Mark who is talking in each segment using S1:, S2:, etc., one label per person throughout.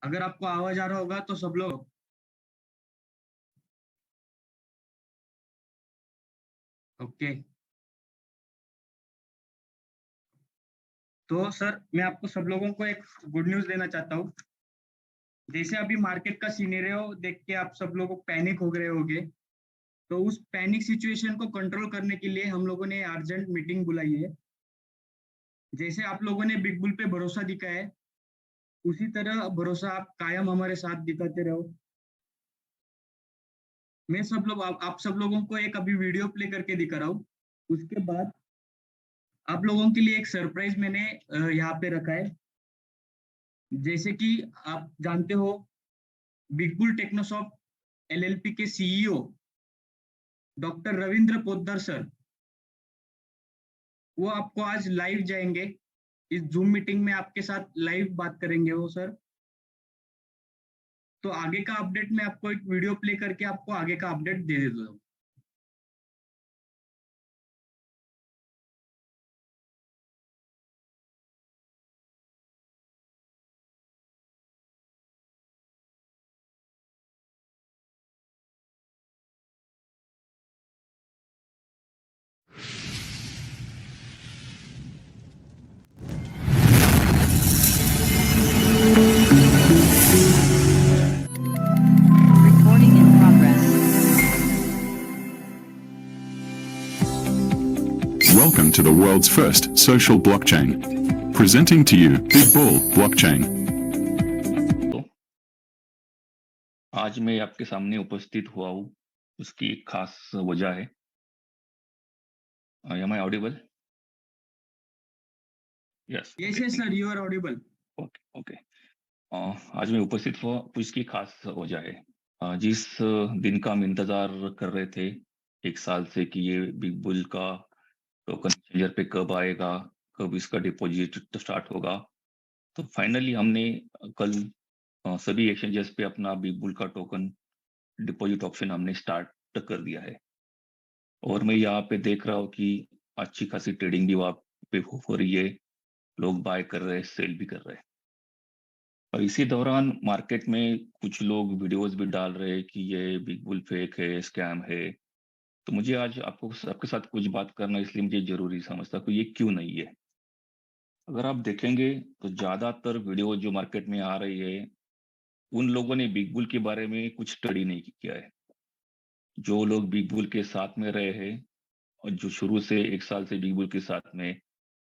S1: अगर आपको आवाज आ रहा होगा तो सब लोग। ओके। तो सर मैं आपको सब लोगों को एक गुड न्यूज़ देना चाहता हूँ। जैसे अभी मार्केट का सिनेरियो देख के आप सब लोग पैनिक हो गए होंगे। तो उस पैनिक सिचुएशन को कंट्रोल करने के लिए हम लोगों ने अर्जेंट मीटिंग बुलाई है। जैसे आप लोगों ने बिग बुल पे भरोसा दिखाया है, उसी तरह भरोसा आप कायम हमारे साथ दिखाते रहो। मैं सब लोग आप सब लोगों को एक अभी वीडियो प्ले करके दिखा रहा हूँ। उसके बाद आप लोगों के लिए एक सरप्राइज मैंने यहाँ पे रखा है। जैसे कि आप जानते हो, बिग बुल टेक्नोसॉफ्ट एलएलपी के CEO doctor Ravindra Poddar sir, वो आपको आज लाइव जाएंगे। इस जूम मीटिंग में आपके साथ लाइव बात करेंगे वो सर। तो आगे का अपडेट मैं आपको एक वीडियो प्ले करके आपको आगे का अपडेट दे देता हूँ।
S2: Recording in progress.
S3: Welcome to the world's first social blockchain. Presenting to you Big Bull Blockchain.
S4: आज मैं आपके सामने उपस्थित हुआ हूँ, उसकी एक खास वजह है। Am I audible? Yes.
S1: Yes,
S4: Okay,
S1: yes,
S4: thank
S1: sir, you are audible.
S4: okay. आज मैं उपस्थित हुआ उसकी खास वजह है। जिस दिन का हम इंतजार कर रहे थे 1 साल से कि ये बिग बुल का टोकन एक्सचेंजर पे कब आएगा, कब इसका डिपॉजिट स्टार्ट होगा। तो फाइनली हमने कल सभी एक्सचेंजर्स पे अपना बिग बुल का टोकन डिपॉजिट ऑप्शन हमने स्टार्ट कर दिया है। और मैं यहाँ पे देख रहा हूँ कि अच्छी खासी ट्रेडिंग भी वहाँ पे हो रही है, लोग बाय कर रहे हैं, सेल भी कर रहे हैं। और इसी दौरान मार्केट में कुछ लोग वीडियोस भी डाल रहे हैं कि ये बिग बुल फेक है, स्कैम है। तो मुझे आज आपको आपके साथ कुछ बात करना इसलिए मुझे जरूरी समझता कि ये क्यों नहीं है। अगर आप देखेंगे तो ज्यादातर वीडियो जो मार्केट में आ रही है, उन लोगों ने बिग बुल के बारे में कुछ स्टडी नहीं किया है। जो लोग बिग बुल के साथ में रहे हैं और जो शुरू से 1 साल से बिग बुल के साथ में,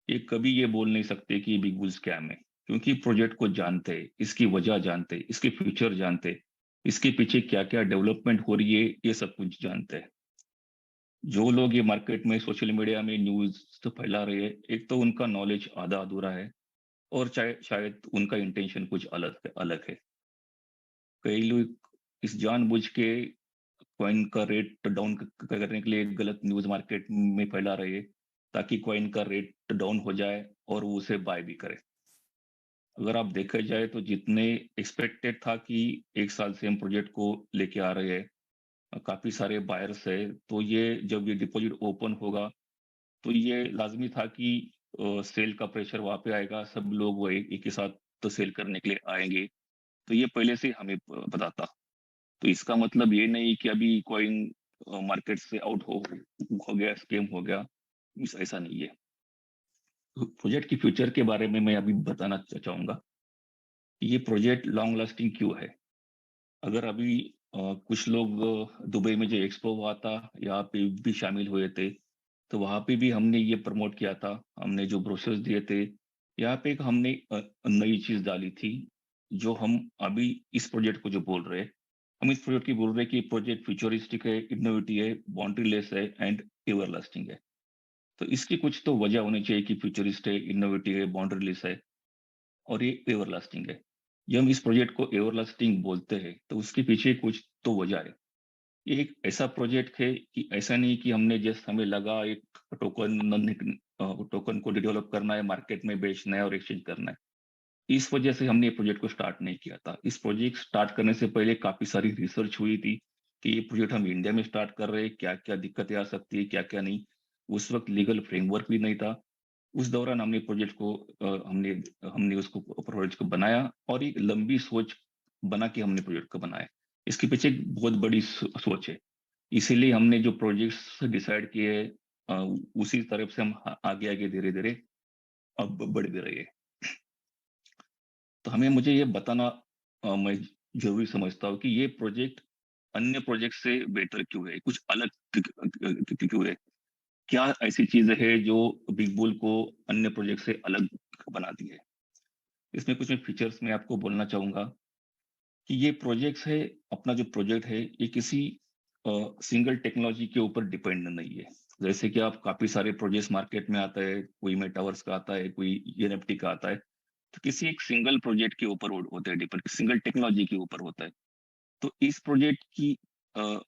S4: ये कभी ये बोल नहीं सकते कि बिग बुल स्कैम है, क्योंकि प्रोजेक्ट को जानते हैं, इसकी वजह जानते हैं, इसके फ्यूचर जानते हैं, इसके पीछे क्या क्या डेवलपमेंट हो रही है, ये सब कुछ जानते हैं। जो लोग ये मार्केट में सोशल मीडिया में न्यूज तो फैला रहे हैं, एक तो उनका नॉलेज आधा अधूरा है, और शायद उनका इंटेंशन कुछ अलग है। कई लोग इस जानबूझ के कॉइन का रेट डाउन करने के लिए गलत न्यूज मार्केट में फैला रहे हैं, ताकि कॉइन का रेट डाउन हो जाए और वो उसे बाय भी करे। अगर आप देखा जाए तो जितने एक्सपेक्टेड था कि 1 साल से हम प्रोजेक्ट को लेके आ रहे हैं, काफी सारे बायर्स है, तो ये जब ये डिपॉजिट ओपन होगा तो ये लाजमी था कि सेल का प्रेशर वहां पे आएगा, सब लोग वो एक ही साथ तो सेल करने के लिए आएंगे। तो ये पहले से हमें पता था। तो इसका मतलब ये नहीं कि अभी कॉइन मार्केट से आउट हो गया, स्कैम हो गया, ऐसा नहीं है। प्रोजेक्ट की फ्यूचर के बारे में मैं अभी बताना चाहूंगा कि ये प्रोजेक्ट लॉन्ग लास्टिंग क्यों है। अगर अभी कुछ लोग दुबई में जो एक्सपो हुआ था, यहाँ पे भी शामिल हुए थे, तो वहां पे भी हमने ये प्रमोट किया था, हमने जो ब्रोशर्स दिए थे, यहाँ पे एक हमने नई चीज डाली थी। जो हम अभी इस प्रोजेक्ट को जो बोल रहे हैं, हम इस प्रोजेक्ट की बोल रहे हैं कि प्रोजेक्ट फ्यूचरिस्टिक है, इनोवेटिव है, बाउंड्री लेस है एंड एवर लास्टिंग है। तो इसकी कुछ तो वजह होनी चाहिए कि फ्यूचरिस्ट है, इनोवेटिव है, बाउंड्री लेस है और ये एवर लास्टिंग है। जब हम इस प्रोजेक्ट को एवर लास्टिंग बोलते हैं तो उसके पीछे कुछ तो वजह है। ये एक ऐसा प्रोजेक्ट है कि ऐसा नहीं कि हमने जस्ट हमें लगा एक टोकन को डेवलप करना है, मार्केट में बेचना है और एक्सचेंज करना है, इस वजह से हमने ये प्रोजेक्ट को स्टार्ट नहीं किया था। इस प्रोजेक्ट स्टार्ट करने से पहले काफी सारी रिसर्च हुई थी कि ये प्रोजेक्ट हम इंडिया में स्टार्ट कर रहे हैं, क्या क्या दिक्कतें आ सकती है, क्या क्या नहीं। उस वक्त लीगल फ्रेमवर्क भी नहीं था। उस दौरान हमने प्रोजेक्ट को हमने हमने उसको प्रोजेक्ट को बनाया और एक लंबी सोच बना के हमने प्रोजेक्ट को बनाया। इसके पीछे एक बहुत बड़ी सोच है। इसीलिए हमने जो प्रोजेक्ट्स डिसाइड किए अ, उसी तरफ से हम आगे आगे धीरे धीरे अब बढ़ भी रहे हैं। तो हमें मुझे ये बताना मैं जरूरी समझता हूँ कि ये प्रोजेक्ट अन्य प्रोजेक्ट से बेटर क्यों है, कुछ अलग क्यों है, क्या ऐसी चीज है जो बिग बुल को अन्य प्रोजेक्ट से अलग बनाती है। इसमें कुछ मैं फीचर्स में आपको बोलना चाहूंगा कि ये प्रोजेक्ट्स है, अपना जो प्रोजेक्ट है ये किसी सिंगल टेक्नोलॉजी के ऊपर डिपेंड नहीं है। जैसे कि आप काफी सारे प्रोजेक्ट्स मार्केट में आता है, कोई मेटावर्स का आता है, कोई एनएफटी का आता है, तो किसी एक सिंगल प्रोजेक्ट के ऊपर होता है डिपेंड, सिंगल टेक्नोलॉजी के ऊपर होता है। तो इस प्रोजेक्ट की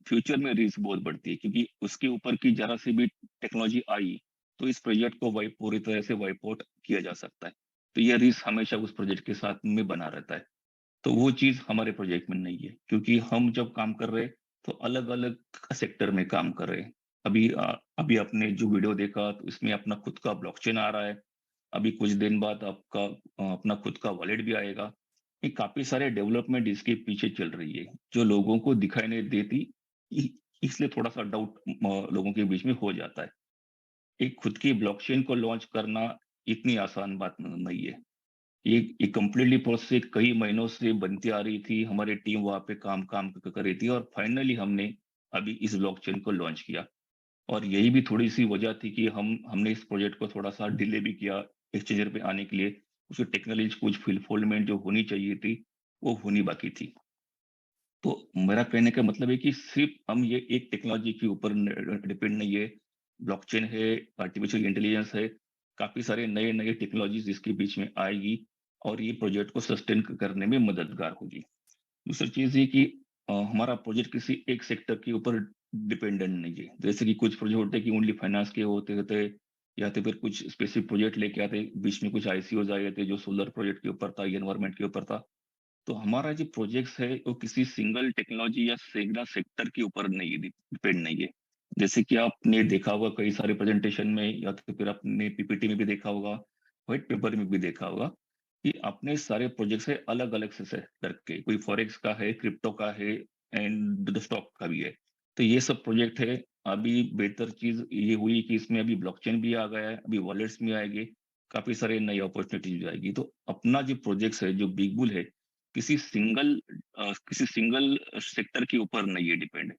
S4: फ्यूचर में रिस्क बहुत बढ़ती है, क्योंकि उसके ऊपर की जरा सी भी टेक्नोलॉजी आई तो इस प्रोजेक्ट को वाइप पूरी तरह से वाइप आउट किया जा सकता है। तो ये रिस्क हमेशा उस प्रोजेक्ट के साथ में बना रहता है। तो वो चीज हमारे प्रोजेक्ट में नहीं है, क्योंकि हम जब काम कर रहे हैं तो अलग अलग सेक्टर में काम कर रहे हैं। अभी आपने जो वीडियो देखा तो इसमें अपना खुद का ब्लॉकचेन आ रहा है। अभी कुछ दिन बाद आपका अपना खुद का वॉलेट भी आएगा। ये काफी सारे डेवलपमेंट इसके पीछे चल रही है जो लोगों को दिखाई नहीं देती। इ- इसलिए थोड़ा सा डाउट लोगों के बीच में हो जाता है। एक खुद की ब्लॉकचेन को लॉन्च करना इतनी आसान बात नहीं है। ये कंप्लीटली प्रोसेस कई महीनों से बनती आ रही थी, हमारी टीम वहां पे काम काम कर रही थी और फाइनली हमने अभी इस ब्लॉकचेन को लॉन्च किया। और यही भी थोड़ी सी वजह थी कि हमने इस प्रोजेक्ट को थोड़ा सा डिले भी किया एक्सचेंजर पे आने के लिए। उसकी टेक्नोलॉजी कुछ फुलफिलमेंट जो होनी चाहिए थी वो होनी बाकी थी। तो मेरा कहने का मतलब है कि सिर्फ हम ये एक टेक्नोलॉजी के ऊपर डिपेंड नहीं है। ब्लॉकचेन है, आर्टिफिशियल इंटेलिजेंस है, काफी सारे नए नए टेक्नोलॉजीज इसके बीच में आएगी और ये प्रोजेक्ट को सस्टेन करने में मददगार होगी। दूसरी चीज ये कि हमारा प्रोजेक्ट किसी एक सेक्टर के ऊपर डिपेंडेंट नहीं है। जैसे कि कुछ प्रोजेक्ट होते हैं कि ओनली फाइनेंस के होते हैं, या तो फिर कुछ स्पेसिफिक प्रोजेक्ट लेके आते, बीच में कुछ आईसीओज आए थे जो सोलर प्रोजेक्ट के ऊपर था, एनवायरमेंट के ऊपर था। तो हमारा जो प्रोजेक्ट्स है वो किसी सिंगल टेक्नोलॉजी या सिंगल सेक्टर के ऊपर नहीं डिपेंड नहीं है। जैसे कि आपने देखा होगा कई सारे प्रेजेंटेशन में, या तो फिर आपने पीपीटी में भी देखा होगा, व्हाइट पेपर में भी देखा होगा कि अपने सारे प्रोजेक्ट्स है अलग अलग से सेक्टर के, कोई फॉरेक्स का है, क्रिप्टो का है एंड स्टॉक का भी है। तो ये सब प्रोजेक्ट है। अभी बेहतर चीज ये हुई कि इसमें अभी ब्लॉकचेन भी आ गया है, अभी वॉलेट्स भी आएंगे, काफी सारे नई अपॉर्चुनिटीज भी आएगी। तो अपना जो प्रोजेक्ट्स है, जो बिग बुल है, किसी सिंगल सेक्टर के ऊपर नहीं है डिपेंड।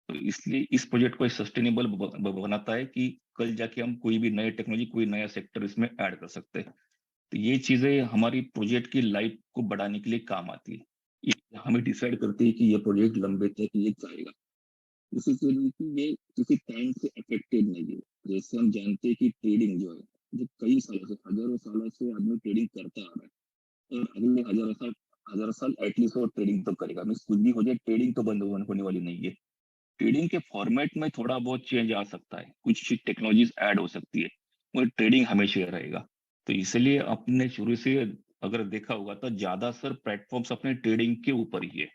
S4: तो इसलिए इस प्रोजेक्ट को सस्टेनेबल बनाता है कि कल जाके हम कोई भी नई टेक्नोलॉजी, कोई नया सेक्टर इसमें ऐड कर सकते हैं। तो ये चीजें हमारी प्रोजेक्ट की लाइफ को बढ़ाने के लिए काम आती है। ये हमें डिसाइड करती है कि ये प्रोजेक्ट लंबे तक ये जाएगा। इसी चीज की ये किसी टाइम से अफेक्टेड नहीं है। जैसे हम जानते हैं कि ट्रेडिंग जो है, जो कई सालों से, हजारों सालों से आदमी ट्रेडिंग करता आ रहा है और अगले हजारों साल एटलीस्ट वो ट्रेडिंग तो करेगा। मीन्स कुछ भी हो जाए, ट्रेडिंग तो बंद होने वाली नहीं है। ट्रेडिंग के फॉर्मेट में थोड़ा बहुत चेंज आ सकता है, कुछ टेक्नोलॉजीज ऐड हो सकती है, मगर ट्रेडिंग हमेशा रहेगा। तो इसलिए आपने शुरू से अगर देखा होगा तो ज्यादातर प्लेटफॉर्म्स अपने ट्रेडिंग के ऊपर ही है।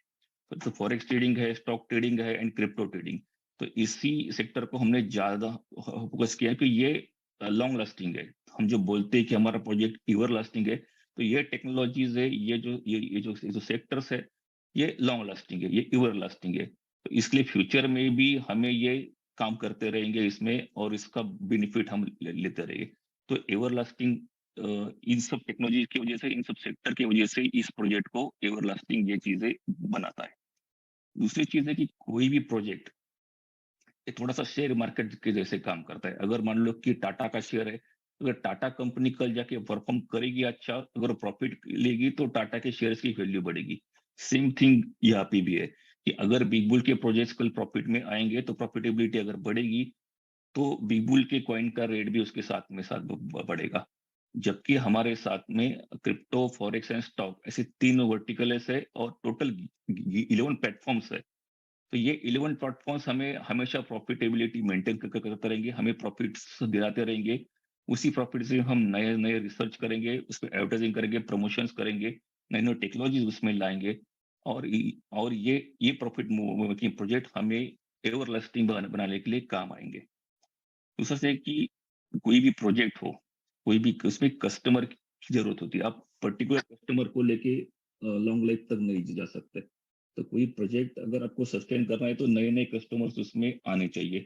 S4: तो फॉरेक्स ट्रेडिंग है, स्टॉक ट्रेडिंग है एंड क्रिप्टो ट्रेडिंग। तो इसी सेक्टर को हमने ज्यादा फोकस किया कि ये लॉन्ग लास्टिंग है। हम जो बोलते हैं कि हमारा प्रोजेक्ट इवर लास्टिंग है, तो ये टेक्नोलॉजीज है, ये जो सेक्टर्स है, ये लॉन्ग लास्टिंग है, ये इवर लास्टिंग है। तो इसलिए फ्यूचर में भी हमें ये काम करते रहेंगे इसमें और इसका बेनिफिट हम लेते रहेंगे। तो एवर लास्टिंग इन सब टेक्नोलॉजी की वजह से, इन सब सेक्टर की वजह से इस प्रोजेक्ट को एवर लास्टिंग ये चीजें बनाता है। दूसरी चीज है कि कोई भी प्रोजेक्ट ये थोड़ा सा शेयर मार्केट के जैसे काम करता है। अगर मान लो कि टाटा का शेयर है, अगर टाटा कंपनी कल जाके परफॉर्म करेगी अच्छा, अगर प्रॉफिट लेगी तो टाटा के शेयर्स की वैल्यू बढ़ेगी। सेम थिंग यहाँ पे भी है कि अगर बिग बुल के प्रोजेक्ट्स कल प्रॉफिट में आएंगे तो प्रॉफिटेबिलिटी अगर बढ़ेगी तो बिग बुल के कॉइन का रेट भी उसके साथ बढ़ेगा। जबकि हमारे साथ में क्रिप्टो, फॉरेक्स एंड स्टॉक ऐसे तीन वर्टिकल्स है और टोटल 11 प्लेटफॉर्म्स है। तो ये 11 प्लेटफॉर्म्स हमें हमेशा प्रॉफिटेबिलिटी मेंटेन करते रहेंगे, हमें प्रॉफिट्स दिलाते रहेंगे। उसी प्रॉफिट से हम नए नए रिसर्च करेंगे, उसमें एडवर्टाइजिंग करेंगे, प्रमोशंस करेंगे, नई नई टेक्नोलॉजीज उसमें लाएंगे। और ये प्रॉफिट मेकिंग प्रोजेक्ट हमें एवर लास्टिंग बनाने के लिए काम आएंगे। दूसरा से कि कोई भी प्रोजेक्ट हो, कोई भी उसमें कस्टमर की जरूरत होती है। आप पर्टिकुलर कस्टमर को लेके लॉन्ग लाइफ तक नहीं जा सकते। तो कोई प्रोजेक्ट अगर आपको सस्टेन करना है तो नए नए कस्टमर्स उसमें आने चाहिए।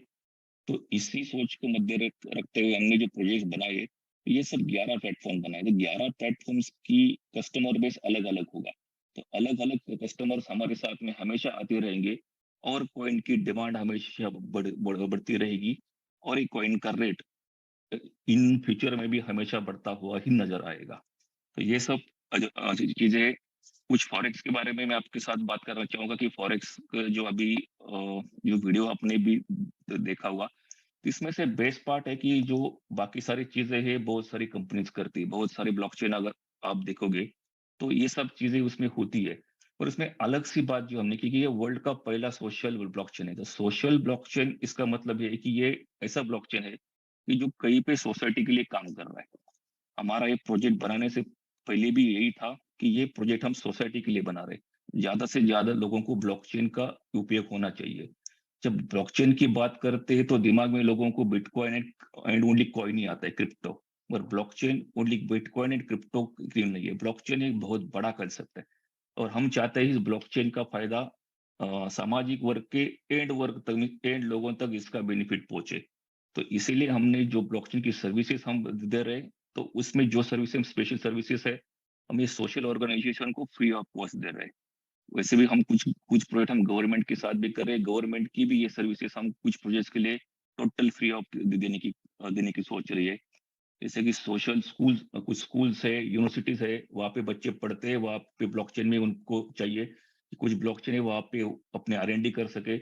S4: तो इसी सोच को मध्य रखते हुए हमने जो प्रोजेक्ट बनाए, ये सब 11 प्लेटफॉर्म बनाए। तो 11 प्लेटफॉर्म्स की कस्टमर बेस अलग अलग होगा। तो अलग अलग कस्टमर्स हमारे साथ में हमेशा आते रहेंगे और कॉइन की डिमांड हमेशा बढ़ती रहेगी, और एक कॉइन का रेट इन फ्यूचर में भी हमेशा बढ़ता हुआ ही नजर आएगा। तो ये सब चीजें। कुछ फॉरेक्स के बारे में मैं आपके साथ बात करना चाहूंगा कि फॉरेक्स जो अभी जो वीडियो आपने भी देखा हुआ, इसमें से बेस्ट पार्ट है कि जो बाकी सारी चीजें हैं बहुत सारी कंपनीज करती है, बहुत सारी ब्लॉकचेन अगर आप देखोगे तो ये सब चीजें उसमें होती है। और उसमें अलग सी बात जो हमने की कि ये वर्ल्ड का पहला सोशल ब्लॉकचेन है। तो सोशल ब्लॉकचेन इसका मतलब ये है कि ये ऐसा ब्लॉकचेन है कि जो कहीं पे सोसाइटी के लिए काम कर रहा है। हमारा ये प्रोजेक्ट बनाने से पहले भी यही था कि ये प्रोजेक्ट हम सोसाइटी के लिए बना रहे हैं। ज्यादा से ज्यादा लोगों को ब्लॉकचेन का उपयोग होना चाहिए। जब ब्लॉकचेन की बात करते हैं तो दिमाग में लोगों को बिटकॉइन एंड ओनली कॉइन ही आता है, क्रिप्टो। और blockchain only bitcoin and crypto cream नहीं है, ब्लॉकचेन एक बहुत बड़ा कंसेप्ट है। और हम चाहते हैं इस ब्लॉकचेन का फायदा सामाजिक वर्ग के एंड लोगों तक इसका बेनिफिट पहुंचे। तो इसीलिए हमने जो ब्लॉकचेन की सर्विसेज हम दे रहे हैं, तो उसमें जो सर्विस हम स्पेशल सर्विसेज है, हम ये सोशल ऑर्गेनाइजेशन को फ्री ऑफ कॉस्ट दे रहे हैं। वैसे भी हम कुछ कुछ प्रोजेक्ट हम गवर्नमेंट के साथ भी कर रहे हैं। गवर्नमेंट की भी ये सर्विसेज हम कुछ प्रोजेक्ट्स के लिए टोटल फ्री ऑफ देने की सोच रही है। जैसे कि सोशल स्कूल, कुछ स्कूल्स है, यूनिवर्सिटीज है, वहाँ पे बच्चे पढ़ते हैं, वहाँ पे ब्लॉकचेन में उनको चाहिए कि कुछ ब्लॉकचेन है वहाँ पे अपने R&D कर सके।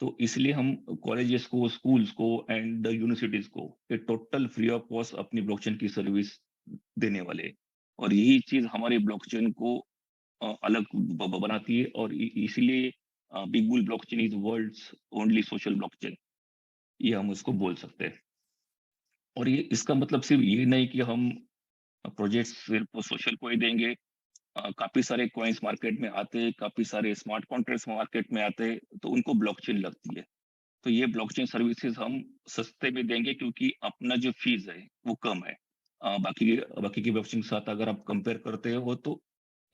S4: तो इसलिए हम कॉलेजेस को, स्कूल्स को एंड यूनिवर्सिटीज को ये टोटल फ्री ऑफ कॉस्ट अपनी ब्लॉकचेन की सर्विस देने वाले हैं। और यही चीज हमारे ब्लॉकचेन को अलग बनाती है। और इसीलिए Big Bull blockchain is world's only social blockchain, ये हम उसको बोल सकते हैं। और ये इसका मतलब सिर्फ ये नहीं कि हम प्रोजेक्ट सिर्फ सोशल को ही देंगे। काफी सारे कॉइन्स मार्केट में आते हैं, काफी सारे स्मार्ट कॉन्ट्रैक्ट्स मार्केट में आते हैं, तो उनको ब्लॉकचेन लगती है। तो ये ब्लॉकचेन सर्विसेज हम सस्ते में देंगे क्योंकि अपना जो फीस है वो कम है। बाकी की ब्लॉकचेन के साथ अगर आप कंपेयर करते हो तो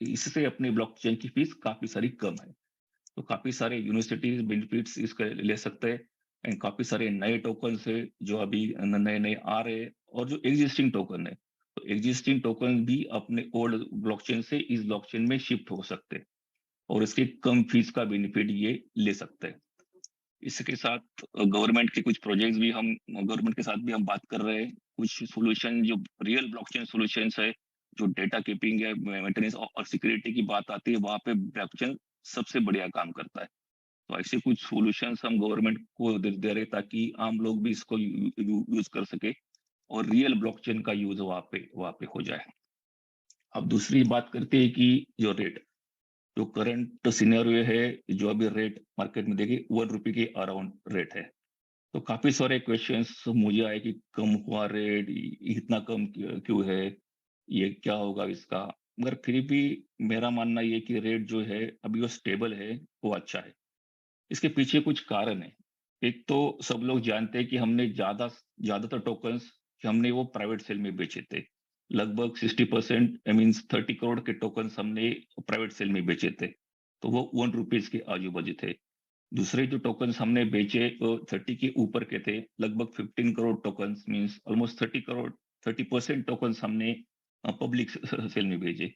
S4: इससे अपनी ब्लॉकचेन की फीस काफी सारी कम है। तो काफी सारे यूनिवर्सिटीज बेनिफिट्स इसके ले सकते हैं। एंड काफी सारे नए टोकन है जो अभी नए नए आ रहे हैं, और जो एग्जिस्टिंग टोकन है, तो एग्जिस्टिंग टोकन भी अपने ओल्ड ब्लॉकचेन से इस ब्लॉकचेन में शिफ्ट हो सकते हैं, और इसके कम फीस का बेनिफिट ये ले सकते हैं। इसके साथ गवर्नमेंट के कुछ प्रोजेक्ट्स भी हम गवर्नमेंट के साथ भी हम बात कर रहे हैं। कुछ सॉल्यूशन जो रियल ब्लॉकचेन सॉल्यूशंस है, जो डेटा कीपिंग है, मेंटेनेंस और सिक्योरिटी की बात आती है, वहां पे ब्लॉकचेन सबसे बढ़िया काम करता है। तो ऐसे कुछ सॉल्यूशंस हम गवर्नमेंट को दे रहे ताकि आम लोग भी इसको यूज कर सके और रियल ब्लॉकचेन का यूज वहां पे हो जाए। अब दूसरी बात करते हैं कि जो रेट, जो करंट सिनेरियो है, जो अभी रेट मार्केट में देखिए ₹1 के अराउंड रेट है। तो काफी सारे क्वेश्चंस मुझे आए कि कम हुआ रेट, इतना कम क्यों है, ये क्या होगा इसका। मगर फिर भी मेरा मानना ये कि रेट जो है अभी वो स्टेबल है, वो अच्छा है। इसके पीछे कुछ कारण है। एक तो सब लोग जानते हैं कि हमने ज्यादातर टोकन्स हमने वो प्राइवेट सेल में बेचे थे। लगभग 60%, आई मीन 30 करोड़ के टोकन्स हमने प्राइवेट सेल में बेचे थे। तो वो ₹1 के आजू बाजू थे। दूसरे जो टोकन्स हमने बेचे वो 30 के ऊपर के थे। लगभग 15 crore tokens, means almost 30% tokens हमने पब्लिक सेल में भेजे।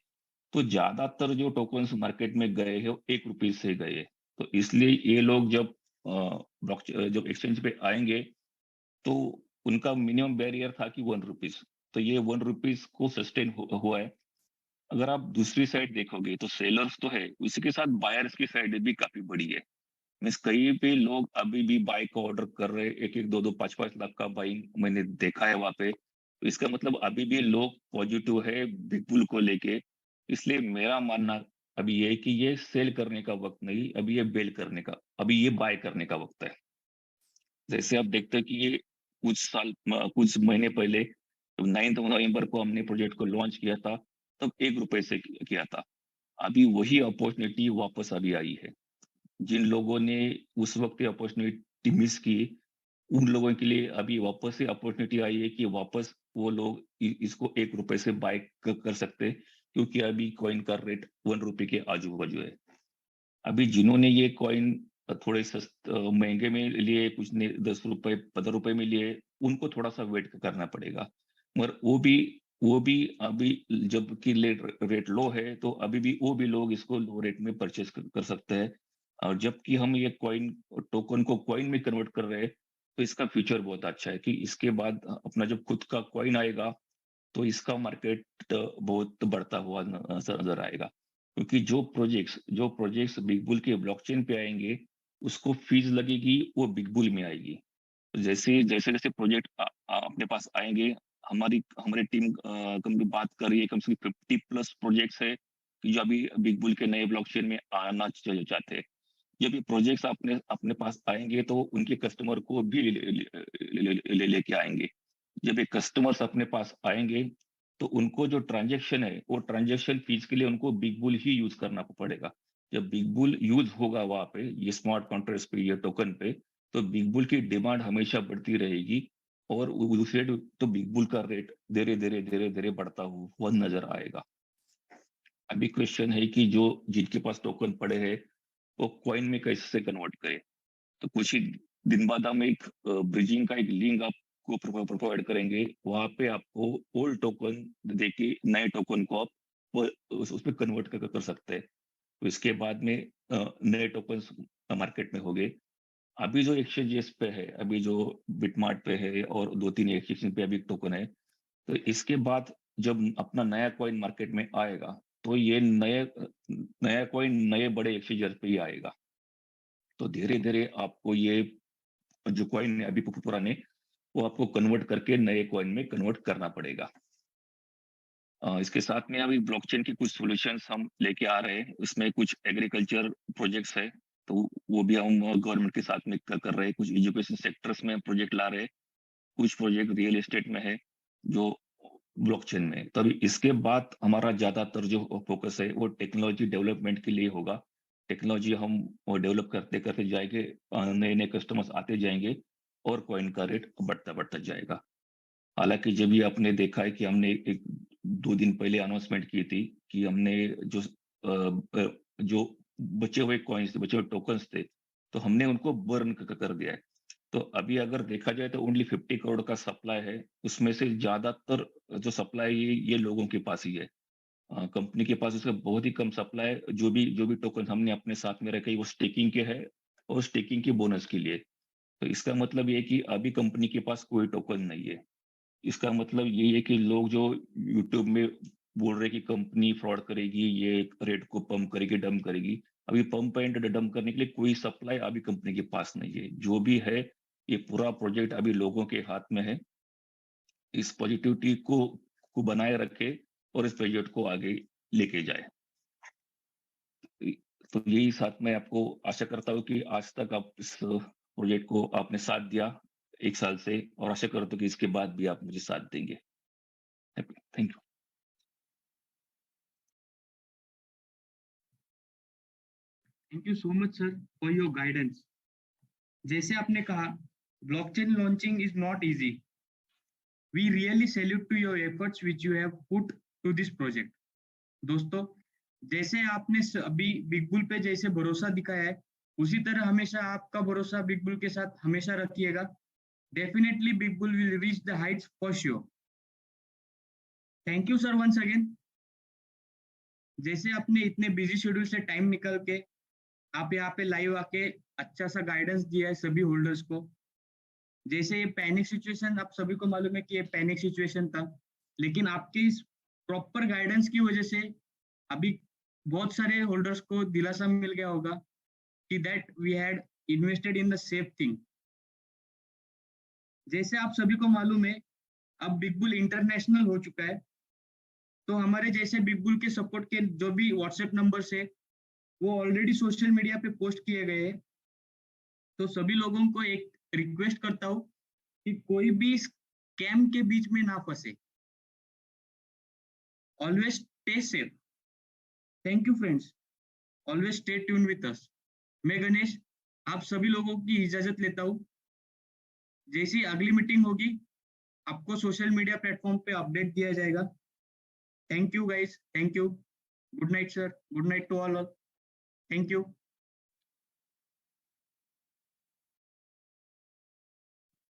S4: तो ज्यादातर जो टोकन्स मार्केट में गए हैं वो ₹1 से गए। तो इसलिए ये लोग जब जब एक्सचेंज पे आएंगे तो उनका मिनिमम बैरियर था कि ₹1। तो ये ₹1 को सस्टेन हुआ है। अगर आप दूसरी साइड देखोगे तो सेलर्स तो है, उसी के साथ बायर्स की साइड भी काफी बड़ी है। मीन्स कहीं पे लोग अभी भी बाइक का ऑर्डर कर रहे हैं, 1-1, 2-2, 5-5 लाख का बाइंग मैंने देखा है वहां पे। तो इसका मतलब अभी भी लोग पॉजिटिव है बिग बुल को लेके। इसलिए मेरा मानना अभी ये है कि ये सेल करने का वक्त नहीं, अभी ये बेल करने का, अभी ये बाय करने का वक्त है। जैसे आप देखते हैं कि ये कुछ महीने पहले 9 नवंबर को हमने प्रोजेक्ट को लॉन्च किया था, तब ₹1 से किया था। अभी वही अपॉर्चुनिटी वापस अभी आई है। जिन लोगों ने उस वक्त ये अपॉर्चुनिटी मिस की, उन लोगों के लिए अभी वापस से अपॉर्चुनिटी आई है कि वापस वो लोग इसको 1 रुपए से बाय कर सकते हैं, क्योंकि अभी कॉइन का रेट 1 रुपए के आजू बाजू है। अभी जिन्होंने ये कॉइन थोड़े महंगे में लिए, कुछ ने 10 रुपए 15 रुपए में लिए, उनको थोड़ा सा वेट करना पड़ेगा। मगर वो भी अभी जबकि रेट लो है, तो अभी भी वो भी लोग इसको लो रेट में परचेस कर सकते हैं। और जबकि हम ये कॉइन टोकन को कॉइन में कन्वर्ट कर रहे हैं, तो इसका फ्यूचर बहुत अच्छा है कि इसके बाद अपना जब खुद का कॉइन आएगा, तो इसका मार्केट बहुत बढ़ता हुआ नजर आएगा। क्योंकि जो प्रोजेक्ट्स बिग बुल के ब्लॉकचेन पे आएंगे, उसको फीस लगेगी, वो बिग बुल में आएगी। जैसे जैसे जैसे प्रोजेक्ट अपने पास आएंगे, हमारी टीम कम बात कर रही है, कम से कम 50+ प्रोजेक्ट्स है कि जो अभी बिग बुल के नए ब्लॉकचेन में आना चाहते हैं। जब ये प्रोजेक्ट्स अपने पास आएंगे, तो उनके कस्टमर को भी लेके आएंगे। जब ये कस्टमर्स अपने पास आएंगे, तो उनको जो ट्रांजेक्शन है, वो ट्रांजेक्शन फीस के लिए उनको बिग बुल ही यूज करना पड़ेगा। जब बिग बुल यूज होगा वहां पे, ये स्मार्ट कॉन्ट्रैक्ट्स पे, ये टोकन पे, तो बिग बुल की डिमांड हमेशा बढ़ती रहेगी, और दूसरे तो बिग बुल का रेट धीरे धीरे धीरे धीरे बढ़ता हुआ नजर आएगा। अभी क्वेश्चन है कि जो जिनके पास टोकन पड़े हैं, वो कॉइन में कैसे कन्वर्ट करें। तो कुछ ही दिन बाद हम एक ब्रिजिंग का एक लिंक आपको प्रोवाइड करेंगे। वहां पे आपको ओल्ड टोकन देके नए टोकन को आप उसमें कन्वर्ट कर सकते हैं। तो इसके बाद में नए टोकन मार्केट में होंगे। अभी जो एक्सचेंजेस पे है, अभी जो बिटमार्ट पे है और 2-3 एक्सचेंज पे अभी टोकन है, तो इसके बाद जब अपना नया कॉइन मार्केट में आएगा, तो ये नया कॉइन नए बड़े एक्सचेंजर पे ही आएगा। तो धीरे धीरे आपको ये जो कॉइन है अभी पुराने, वो आपको कन्वर्ट करके नए कॉइन में कन्वर्ट करना पड़ेगा। इसके साथ में अभी ब्लॉकचेन की कुछ सॉल्यूशंस हम लेके आ रहे हैं। इसमें कुछ एग्रीकल्चर प्रोजेक्ट्स है, तो वो भी हम गवर्नमेंट के साथ में कर रहे हैं। कुछ एजुकेशन सेक्टर्स में प्रोजेक्ट ला रहे हैं, कुछ प्रोजेक्ट रियल एस्टेट में है जो ब्लॉकचेन में। तभी इसके बाद हमारा ज्यादातर जो फोकस है, वो टेक्नोलॉजी डेवलपमेंट के लिए होगा। टेक्नोलॉजी हम डेवलप करते करते जाएंगे, नए नए कस्टमर्स आते जाएंगे, और कॉइन का रेट बढ़ता बढ़ता जाएगा। हालांकि जब ये आपने देखा है कि हमने 2 दिन पहले अनाउंसमेंट की थी कि हमने जो बचे हुए कॉइन्स, बचे हुए टोकन्स थे, तो हमने उनको बर्न कर दिया है। तो अभी अगर देखा जाए, तो ओनली 50 करोड़ का सप्लाई है। उसमें से ज्यादातर जो सप्लाई ये लोगों के पास ही है। कंपनी के पास उसका बहुत ही कम सप्लाई है। जो भी टोकन हमने अपने साथ में रखे, वो स्टेकिंग के है, और स्टेकिंग के बोनस के लिए। तो इसका मतलब ये है कि अभी कंपनी के पास कोई टोकन नहीं है। इसका मतलब ये है कि लोग जो यूट्यूब में बोल रहे कि कंपनी फ्रॉड करेगी, ये रेट को पंप करेगी, डंप करेगी, अभी पंप एंड डंप करने के लिए कोई सप्लाई अभी कंपनी के पास नहीं है। जो भी है, ये पूरा प्रोजेक्ट अभी लोगों के हाथ में है। इस पॉजिटिविटी को बनाए रखे, और इस प्रोजेक्ट को आगे लेके जाए। तो यही साथ में आपको आशा करता हूँ कि आज तक आप इस प्रोजेक्ट को आपने साथ दिया 1 साल से, और आशा करता हूँ कि इसके बाद भी आप मुझे साथ देंगे। Thank you.
S1: Thank you so much sir for your guidance. जैसे आपने कहा, blockchain launching is not easy. We really salute to your efforts which you have put to this project. दोस्तों, जैसे आपने अभी बिग बुल पे जैसे भरोसा दिखाया है, उसी तरह हमेशा आपका भरोसा बिग बुल के साथ हमेशा रखिएगा। Definitely Big Bull will reach the heights for sure. Thank you sir once again. जैसे आपने इतने बिजी शेड्यूल से टाइम निकल के आप यहाँ पे लाइव आके अच्छा सा गाइडेंस दिया है सभी होल्डर्स को। जैसे ये पैनिक सिचुएशन, आप सभी को मालूम है कि ये पैनिक सिचुएशन था, लेकिन आपके इस प्रॉपर गाइडेंस की वजह से अभी बहुत सारे होल्डर्स को दिलासा मिल गया होगा कि that we had invested in the safe thing. जैसे आप सभी को मालूम है, अब बिग बुल इंटरनेशनल हो चुका है, तो हमारे जैसे बिग बुल के सपोर्ट के जो भी व्हाट्सएप नंबर्स है, वो ऑलरेडी सोशल मीडिया पे पोस्ट किए गए हैं। तो सभी लोगों को एक रिक्वेस्ट करता हूँ कि कोई भी स्कैम के बीच में ना फंसे। Always stay safe. Thank you friends. Always stay tune with us. मैं गणेश आप सभी लोगों की इजाजत लेता हूँ। जैसी अगली मीटिंग होगी आपको सोशल मीडिया प्लेटफॉर्म पे अपडेट दिया जाएगा। Thank you guys, thank you. Good night sir, good night to all. Thank you.